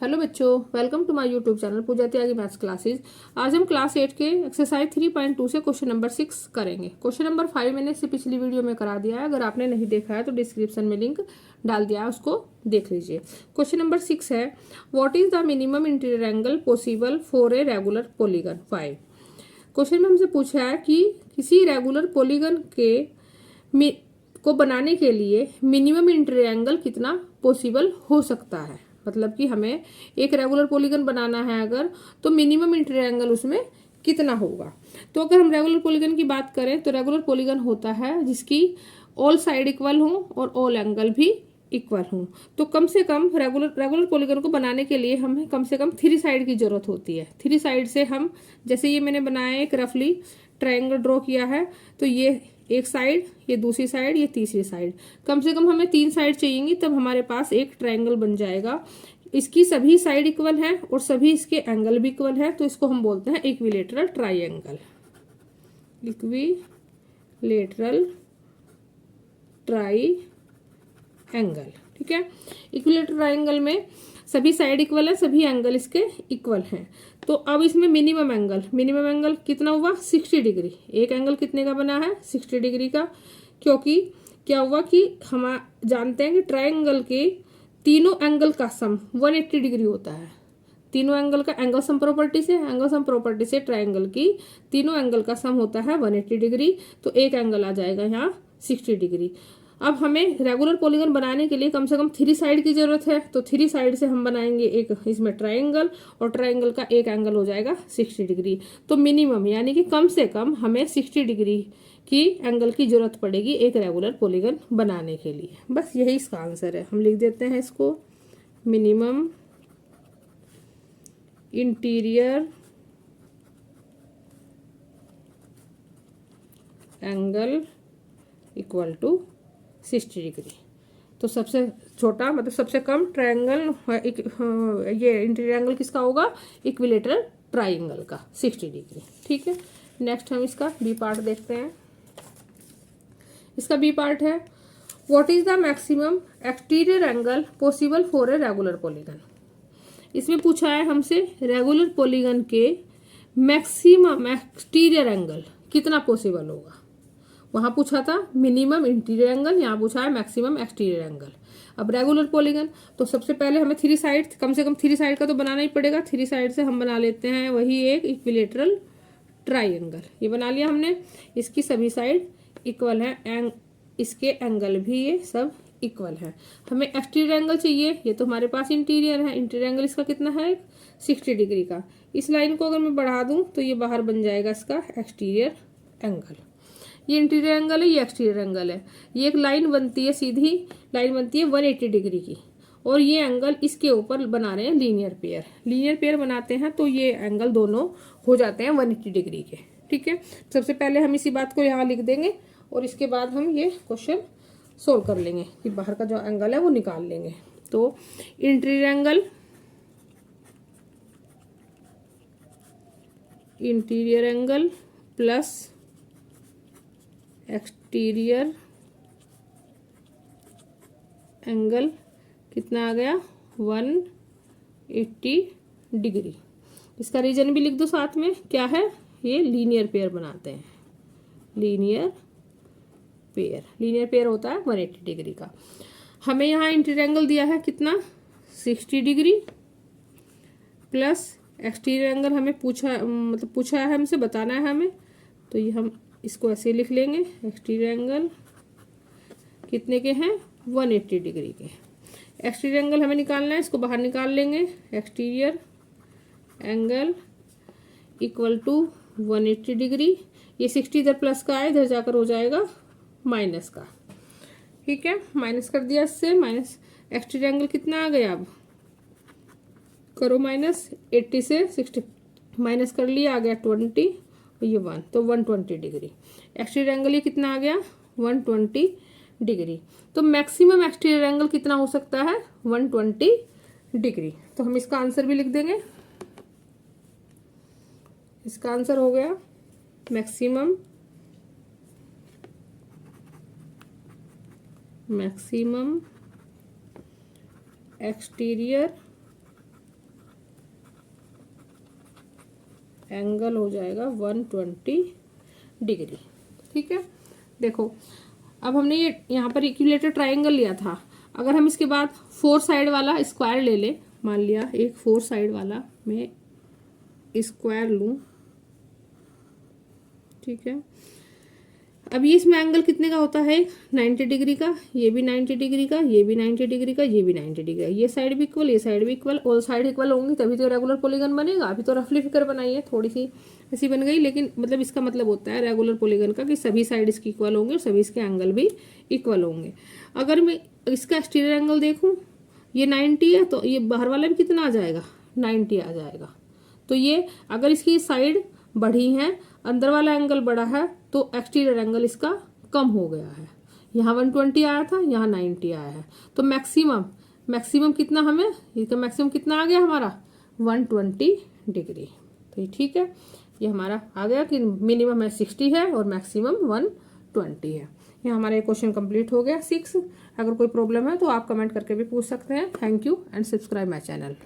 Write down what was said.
Hello बच्चों, welcome to my YouTube channel Pooja Tyagi maths classes. आज हम क्लास 8 के एक्सरसाइज 3.2 से क्वेश्चन नंबर 6 करेंगे। क्वेश्चन नंबर 5 मैंने इससे पिछली वीडियो में करा दिया है। अगर आपने नहीं देखा है तो डिस्क्रिप्शन में लिंक डाल दिया है, उसको देख लीजिए। क्वेश्चन नंबर 6 है, what is the minimum interior angle possible for a regular polygon 5। Question में हमसे पूछा है कि किसी रेगुलर पॉलीगन को बनाने के लिए मिनिमम इंटीरियर एंगल कितना पॉसिबल हो सकता है। मतलब कि हमें एक रेगुलर पॉलीगन बनाना है अगर, तो मिनिमम इंटीरियर एंगल उसमें कितना होगा। तो अगर हम रेगुलर पॉलीगन की बात करें तो रेगुलर पॉलीगन होता है जिसकी ऑल साइड इक्वल हो और ऑल एंगल भी इक्वल हो। तो कम से कम रेगुलर पॉलीगन को बनाने के लिए हमें कम से कम 3 साइड की जरूरत होती है। 3 साइड से हम, जैसे ये मैंने बनाया एक रफली ट्रायंगल ड्रॉ किया है, तो ये एक साइड, ये दूसरी साइड, ये तीसरी साइड, कम से कम हमें 3 साइड चाहिएंगी, तब हमारे पास एक ट्रायंगल बन जाएगा। इसकी सभी साइड इक्वल है और सभी इसके एंगल भी इक्वल है, तो इसको हम बोलते हैं इक्विलेटरल ट्रायंगल। इक्विलेटरल ट्रायंगल, ठीक है। इक्विलेटरल ट्रायंगल में सभी साइड इक्वल है, सभी एंगल इसके इक्वल हैं। तो अब इसमें मिनिमम एंगल कितना हुआ, 60 डिग्री। एक एंगल कितने का बना है, 60 डिग्री का। क्योंकि क्या हुआ कि हम जानते हैं कि ट्रायंगल के तीनों एंगल का सम 180 डिग्री होता है। तीनों एंगल का एंगल सम प्रॉपर्टी से ट्रायंगल की तीनों एंगल का सम होता है 180 डिग्री। तो एक एंगल आ जाएगा यहाँ 60 डिग्री। अब हमें रेगुलर पॉलीगन बनाने के लिए कम से कम 3 साइड की जरूरत है, तो 3 साइड से हम बनाएंगे एक इसमें ट्रायंगल, और ट्रायंगल का एक एंगल हो जाएगा 60 डिग्री। तो मिनिमम यानी कि कम से कम हमें 60 डिग्री की एंगल की जरूरत पड़ेगी एक रेगुलर पॉलीगन बनाने के लिए। बस यही इसका आंसर है। हम लिख देते हैं इसको, minimum interior angle equal to 60 degree. तो सबसे छोटा मतलब सबसे कम ट्रायंगल ये इंटीरियर एंगल किसका होगा, इक्विलेटरल ट्रायंगल का 60 डिग्री, ठीक है। नेक्स्ट हम इसका बी पार्ट देखते हैं। इसका बी पार्ट है, what is the maximum exterior angle possible for a regular polygon. इसमें पूछा है हमसे रेगुलर पॉलीगन के मैक्सिमम एक्सटीरियर एंगल कितना पॉसिबल होगा। वहां पूछा था मिनिमम इंटीरियर एंगल, यहाँ पूछा है मैक्सिमम एक्सटीरियर एंगल। अब रेगुलर पॉलीगन, तो सबसे पहले हमें 3 साइड, कम से कम 3 साइड का तो बनाना ही पड़ेगा। 3 साइड से हम बना लेते हैं वही एक इक्विलेटरल ट्रायंगल। ये बना लिया हमने। इसकी सभी साइड इक्वल है, इसके एंगल भी ये सब इक्वल है। हमें एक्सटीरियर एंगल चाहिए, ये तो हमारे पास इंटीरियर है। इंटीरियर एंगल इसका कितना है, 60 डिग्री का। इस लाइन को अगर मैं बढ़ा दूं तो ये बाहर बन जाएगा इसका एक्सटीरियर एंगल। ये इंटीरियर एंगल है, ये एक्सटीरियर एंगल है। ये एक लाइन बनती है, सीधी लाइन बनती है 180 डिग्री की, और ये एंगल इसके ऊपर बना रहे हैं लीनियर पेयर बनाते हैं, तो ये एंगल दोनों हो जाते हैं 180 डिग्री के, ठीक है। सबसे पहले हम इसी बात को यहाँ लिख देंगे और इसके बाद हम ये क्वेश्चन सोल्व कर लेंगे कि बाहर का जो एंगल है वो निकाल लेंगे। तो interior angle plus exterior angle कितना आ गया, 180 डिग्री। इसका रीजन भी लिख दो साथ में, क्या है, ये लीनियर पेयर बनाते हैं। लीनियर पेयर होता है 180 डिग्री का। हमें यहाँ इंटीरियर एंगल दिया है कितना, 60 डिग्री, प्लस एक्सटीरियर एंगल हमें पूछा है हमसे, बताना है हमें। तो ये हम इसको ऐसे लिख लेंगे, एक्सटीरियर एंगल कितने के हैं, 180 डिग्री के। एक्सटीरियर एंगल हमें निकालना है, इसको बाहर निकाल लेंगे। Exterior angle equal to 180 degree. ये 60 इधर प्लस का है, इधर जाकर हो जाएगा माइनस का, ठीक है। माइनस कर दिया इससे, माइनस एक्सटीरियर एंगल कितना आ गया, अब करो माइनस, 80 से 60 माइनस कर लिया, आ गया 20, ये 1, तो 120 डिग्री। एक्सटीरियर एंगल ये कितना आ गया, 120 डिग्री। तो मैक्सिमम एक्सटीरियर एंगल कितना हो सकता है, 120 डिग्री। तो हम इसका आंसर भी लिख देंगे। इसका आंसर हो गया मैक्सिमम एक्सटीरियर एंगल हो जाएगा 120 डिग्री। ठीक है, देखो अब हमने ये यहाँ पर इक्विलेटरल ट्राइंगल लिया था, अगर हम इसके बाद 4 साइड वाला स्क्वायर ले लें, मान लिया एक 4 साइड वाला मैं स्क्वायर लूँ, ठीक है। अब ये इसमें एंगल कितने का होता है, 90 डिग्री का, ये भी 90 डिग्री का, ये भी 90 डिग्री का, ये भी 90 डिग्री का, ये साइड भी इक्वल, ये साइड भी इक्वल, ऑल साइड इक्वल होंगी तभी तो रेगुलर पॉलीगन बनेगा। अभी तो रफली फिगर बनाई है, थोड़ी सी ऐसी बन गई, लेकिन मतलब इसका मतलब होता है रेगुलर पॉलीगन का कि सभी साइड इसकी इक्वल होंगे और सभी इसके एंगल भी इक्वल होंगे। अगर मैं इसका एक्सटीरियर एंगल देखूँ, ये 90 है तो ये बाहर वाला भी कितना आ जाएगा, 90 आ जाएगा। तो ये अगर इसकी साइड बढ़ी है, अंदर वाला एंगल बड़ा है, तो एक्सटीरियर एंगल इसका कम हो गया है। यहाँ 120 आया था, यहाँ 90 आया है, तो मैक्सिमम कितना, हमें इसका मैक्सिमम कितना आ गया हमारा 120 डिग्री। तो ये ठीक है, ये हमारा आ गया कि मिनिमम है 60 है और मैक्सिमम 120 है। ये हमारा क्वेश्चन कंप्लीट हो गया 6। अगर कोई प्रॉब्लम है तो आप कमेंट करके भी पूछ सकते हैं। Thank you and subscribe my channel.